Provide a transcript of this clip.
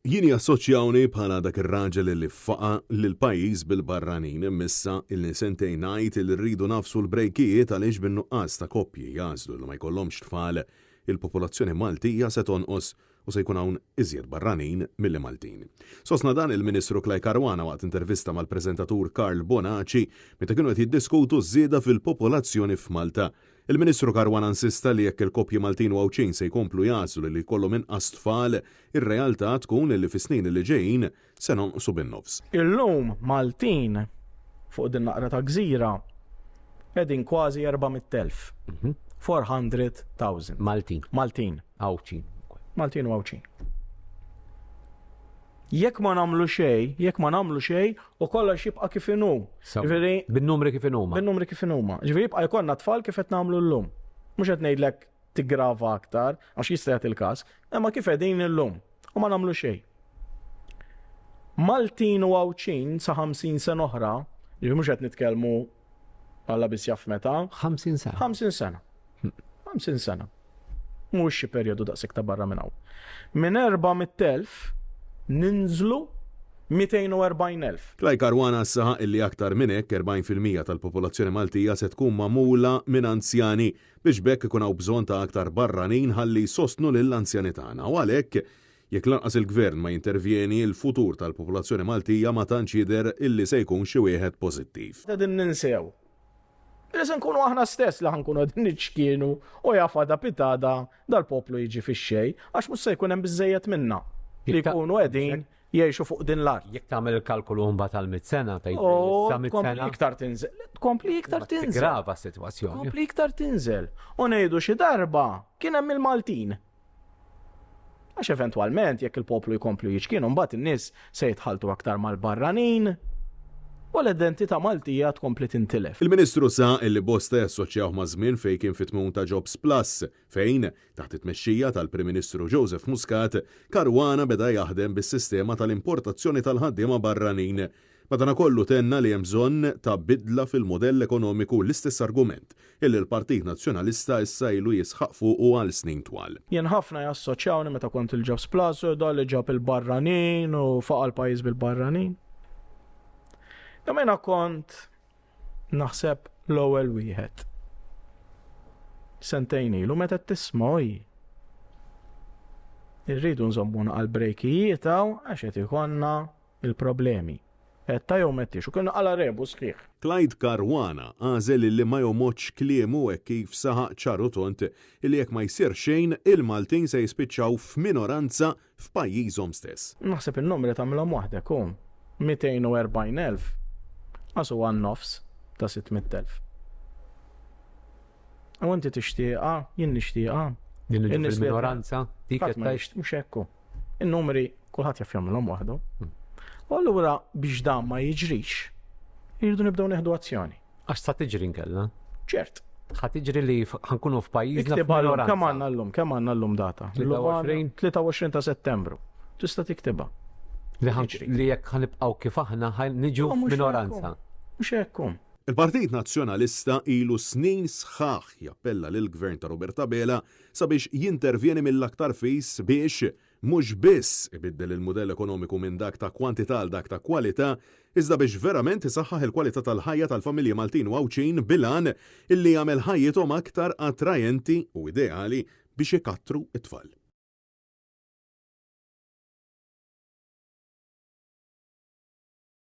Jini assoċjawni bħala dak ir-raġel li faqa lill-pajjiż bil-barranin missa illi sentejn ngħid li rridu nafsu l-brejkijiet għaliex bin-nuqqas ta' koppji jażlu li ma jkollhomx tfal il-popolazzjoni Maltija se tonqos u se jkun hawn iżjed barranin milli Maltin. Sostna dan il-Ministru Klaj Caruana waqt intervista mal-preżentatur Karl Bonaci meta kienu qed jiddiskutu żieda fil-popolazzjoni f'Malta. Il-Ministru Caruana insista li jekk il-koppji Maltin u Awċin se jkomplu jażlu li jkollhom inqas tfal, ir-realtà tkun li fis-snin li ġejjin se nonqsu bin-nofs. Illum Maltin fuq din naqra ta' gżira qegħdin kważi 400,000. 400,000. Maltin. Maltin u Awċin. Jekk ma nagħmlu xejn u kollox jibqa' kif inhu. Bin-numri kif inhuma. Bin-numri kif inhuma. Ġifieri jibqa' jkollna tfal kif qed nagħmlu llum. Mhux qed ngħidlek tiggrava aktar għax jista' jagħti il-każ, imma kif qegħdin illum u ma nagħmlu xejn. Maltin u Awċin sa 50 sena oħra, ġifieri mhux qed nitkellmu Alla biss jaf meta. 50 sena. 50 sena. 50 sena. Mhux xi perjodu daqshekk ta' barra minn hawn. Minn 400,000 ninżlu 240,000. Klaj Caruana saħaq illi aktar minn hekk 40% tal-popolazzjoni Maltija se tkun magħmula minn anzjani biex bekk ikun hawn bżonn ta' aktar barranin ħalli jsostnu lill-anzjani tagħna. U għalhekk jekk lanqas il-Gvern ma jintervjeni il-futur tal-popolazzjoni Maltija ma tantx jidher illi se jkun xi wieħed pożittiv. Qegħdin ninsew. Se nkunu aħna stess li ħankunu qegħdin niċkienu u jafada pitada dal-poplu jiġi fix-xejn għax mhux se jkun hemm biżejjed minna li jkunu qegħdin jgħixu fuq din l-art. Jekk tagħmel il-kalkulu mbagħad tal-100 sena kompli iktar tinżel. Kompli iktar tinżel. Grava s-sitwazzjoni. Kompli iktar tinżel. U ngħidu xi darba kien hemm il-Maltin. Għax eventwalment jekk il-poplu jkomplu jiċkienu mbagħad in-nies se jitħaltu aktar mal-barranin. U l-identità Maltija tkompli tintilef. Il-Ministru sa illi bosta jassoċjaw ma' żmien fejn kien fit-tmum ta' Jobs Plus fejn taħt it-tmexxija tal-Prim Ministru Joseph Muscat Caruana beda jaħdem bis-sistema tal-importazzjoni tal-ħaddiema barranin. Madankollu tenna li hemm bżonn ta' bidla fil-modell ekonomiku l-istess argument illi l-Partit Nazzjonalista issa ilu jisħaq fuqu għal snin twal. Jien ħafna jassoċjawni meta kont il-Jobs Plus u li ġab il-barranin u faqa l-pajjiż bil-barranin. Jemena kont naħseb l-ewwel wieħed. Sentejn ilu meta tismgħu irridu nżommuna għall-brejkijiet għax qed ikollna il-problemi. Etta jew mettix u kienu għala rebu sħiħ. Klaj Caruana għażel illi ma jomodx kliemu hekk kif saħaq ċaru tont illi jekk ma jsir xejn il-Maltin se jispiċċaw f'minoranza f'pajjiżhom stess. Naħseb in-numri tagħmilhom waħdek 240,000 għasu għan-nofs ta' 600,000. U inti tixtieqa, jien nixtieqa. Din il-minoranza dik qed tgħix mhux hekk. In-numri kulħadd jaf jagħmilhom waħdu. U allura biex dan ma jiġrix, irridu nibdew neħdu azzjoni. Għax sa tiġri nkella? ċert. Ħadd tiġri li ħankunu f'pajjiżna f'minoranza. Kemm għandna llum data? 23 ta' Settembru. Tista' tiktibha. Li jekk ħanibqgħu kif aħna niġu f'minoranza. Mhux hekk. Il-Partit Nazzjonalista ilu snin sħaħ jappella lill-Gvern ta' Roberta Bela sabiex jintervjeni mill-aktar fis biex mhux biss ibiddel il-mudell ekonomiku minn dak ta' kwantità għal dak ta' kwalità, iżda biex verament isaħħaħ il-kwalità tal-ħajja tal-familji Maltin u Awċin bilan illi jagħmel ħajjithom aktar attrajenti u ideali biex ikattru it-tfal.